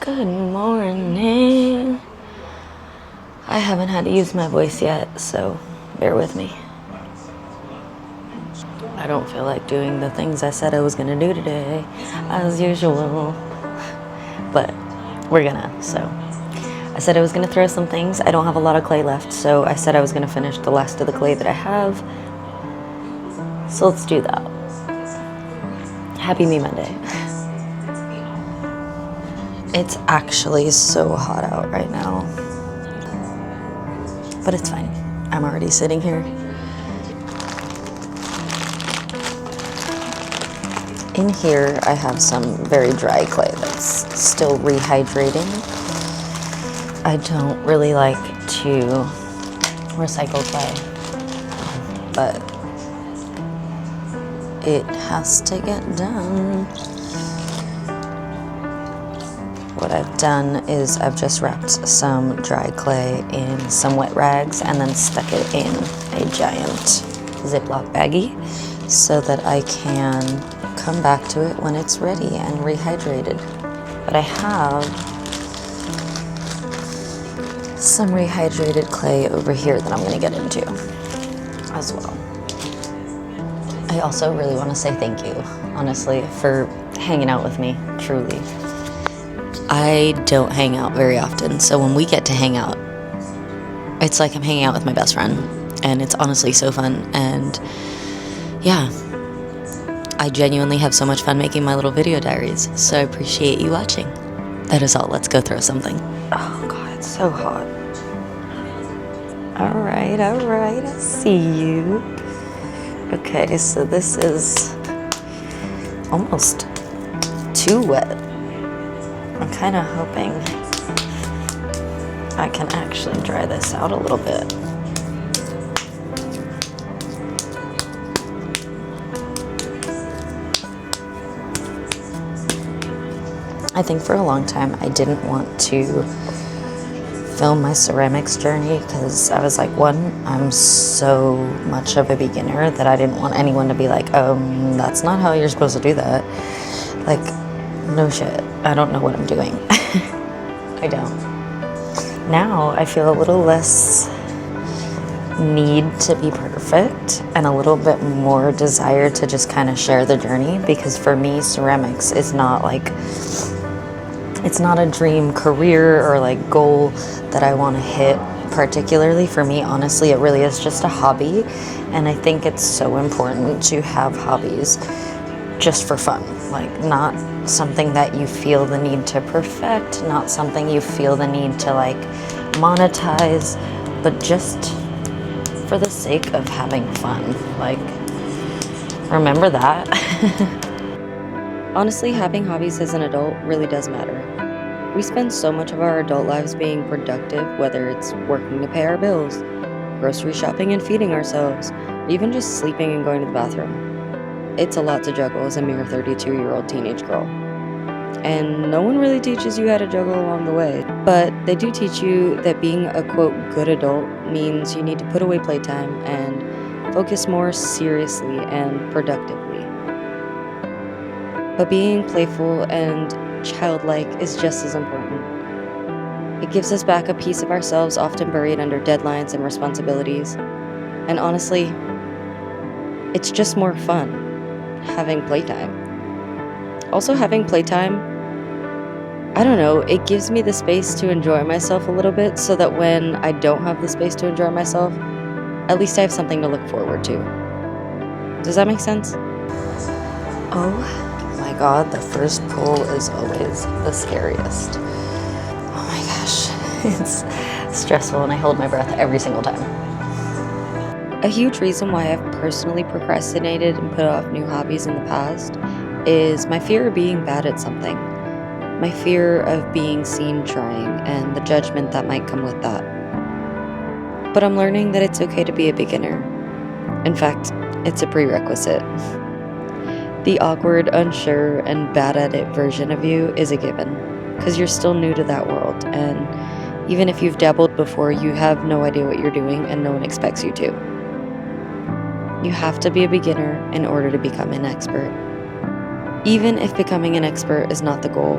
Good morning. I haven't had to use my voice yet, so bear with me. I don't feel like doing the things I said I was gonna do today, as usual. But we're gonna, so. I said I was gonna throw some things. I don't have a lot of clay left, so I said I was gonna finish the last of the clay that I have. So let's do that. Happy Me Monday. It's actually so hot out right now. But it's fine. I'm already sitting here. In here, I have some very dry clay that's still rehydrating. I don't really like to recycle clay, but it has to get done. What I've done is I've just wrapped some dry clay in some wet rags and then stuck it in a giant Ziploc baggie so that I can come back to it when it's ready and rehydrated. But I have some rehydrated clay over here that I'm going to get into as well. I also really want to say thank you, honestly, for hanging out with me, truly. I don't hang out very often, so when we get to hang out, it's like I'm hanging out with my best friend, and it's honestly so fun, and yeah, I genuinely have so much fun making my little video diaries, so I appreciate you watching. That is all. Let's go throw something. Oh god, it's so hot. Alright, I see you. Okay, so this is almost too wet. I'm kind of hoping I can actually dry this out a little bit. I think for a long time I didn't want to film my ceramics journey because I was like, one, I'm so much of a beginner that I didn't want anyone to be like, that's not how you're supposed to do that. Like, no shit. I don't know what I'm doing. I don't. Now I feel a little less need to be perfect and a little bit more desire to just kind of share the journey, because for me, ceramics is not like, it's not a dream career or like goal that I want to hit particularly. For me, honestly, it really is just a hobby, and I think it's so important to have hobbies just for fun, like not something that you feel the need to perfect, not something you feel the need to like monetize, but just for the sake of having fun. Like, remember that. Honestly, having hobbies as an adult really does matter. We spend so much of our adult lives being productive, whether it's working to pay our bills, grocery shopping and feeding ourselves, or even just sleeping and going to the bathroom. It's a lot to juggle as a mere 32-year-old teenage girl. And no one really teaches you how to juggle along the way. But they do teach you that being a, quote, good adult means you need to put away playtime and focus more seriously and productively. But being playful and childlike is just as important. It gives us back a piece of ourselves often buried under deadlines and responsibilities. And honestly, it's just more fun having playtime. Also, having playtime, I don't know, it gives me the space to enjoy myself a little bit, so that when I don't have the space to enjoy myself, at least I have something to look forward to. Does that make sense? Oh my god, the first pull is always the scariest. Oh my gosh, it's stressful and I hold my breath every single time. A huge reason why I've personally procrastinated and put off new hobbies in the past is my fear of being bad at something. My fear of being seen trying and the judgment that might come with that. But I'm learning that it's okay to be a beginner. In fact, it's a prerequisite. The awkward, unsure, and bad at it version of you is a given, because you're still new to that world, and even if you've dabbled before, you have no idea what you're doing and no one expects you to. You have to be a beginner in order to become an expert. Even if becoming an expert is not the goal,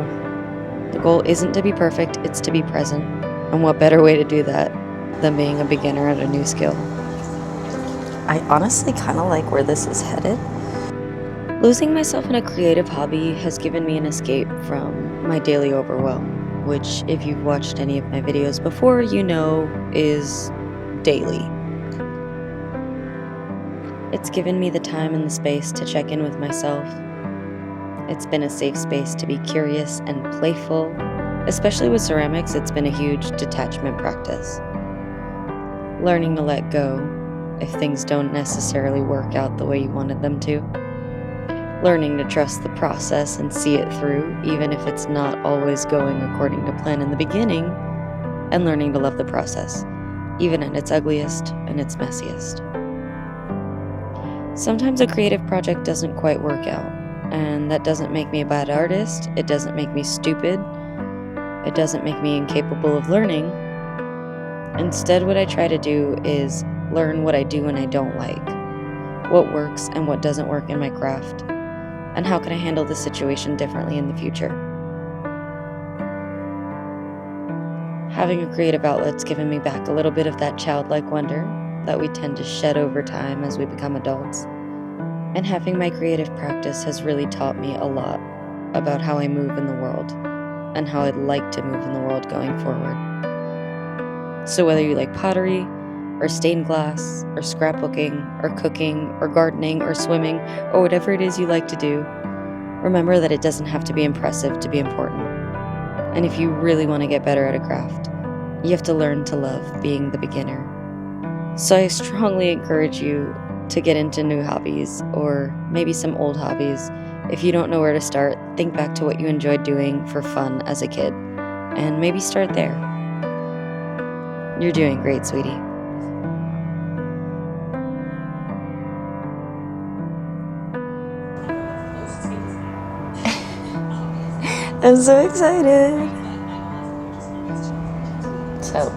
The goal isn't to be perfect, it's to be present. And what better way to do that than being a beginner at a new skill? I honestly kind of like where this is headed. Losing myself in a creative hobby has given me an escape from my daily overwhelm, which, if you've watched any of my videos before, you know is daily. It's given me the time and the space to check in with myself. It's been a safe space to be curious and playful. Especially with ceramics, it's been a huge detachment practice. Learning to let go if things don't necessarily work out the way you wanted them to. Learning to trust the process and see it through, even if it's not always going according to plan in the beginning. And learning to love the process, even at its ugliest and its messiest. Sometimes a creative project doesn't quite work out, and that doesn't make me a bad artist, it doesn't make me stupid, it doesn't make me incapable of learning. Instead, what I try to do is learn what I do and I don't like, what works and what doesn't work in my craft, and how can I handle the situation differently in the future. Having a creative outlet's given me back a little bit of that childlike wonder that we tend to shed over time as we become adults. And having my creative practice has really taught me a lot about how I move in the world and how I'd like to move in the world going forward. So whether you like pottery, or stained glass, or scrapbooking, or cooking, or gardening, or swimming, or whatever it is you like to do, remember that it doesn't have to be impressive to be important. And if you really want to get better at a craft, you have to learn to love being the beginner. So I strongly encourage you to get into new hobbies, or maybe some old hobbies. If you don't know where to start, think back to what you enjoyed doing for fun as a kid, and maybe start there. You're doing great, sweetie. I'm so excited. So,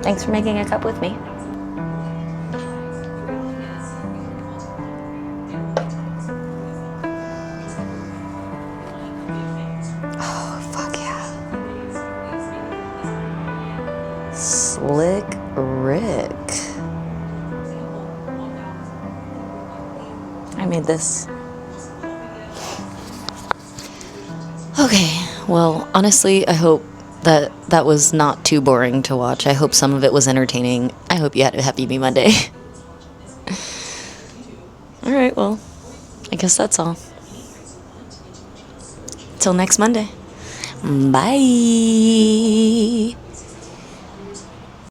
thanks for making a cup with me. Oh, fuck yeah. Slick Rick. I made this. Okay, well, honestly, I hope that was not too boring to watch. I hope some of it was entertaining. I hope you had a happy Me Monday. Alright, well, I guess that's all. Till next Monday. Bye.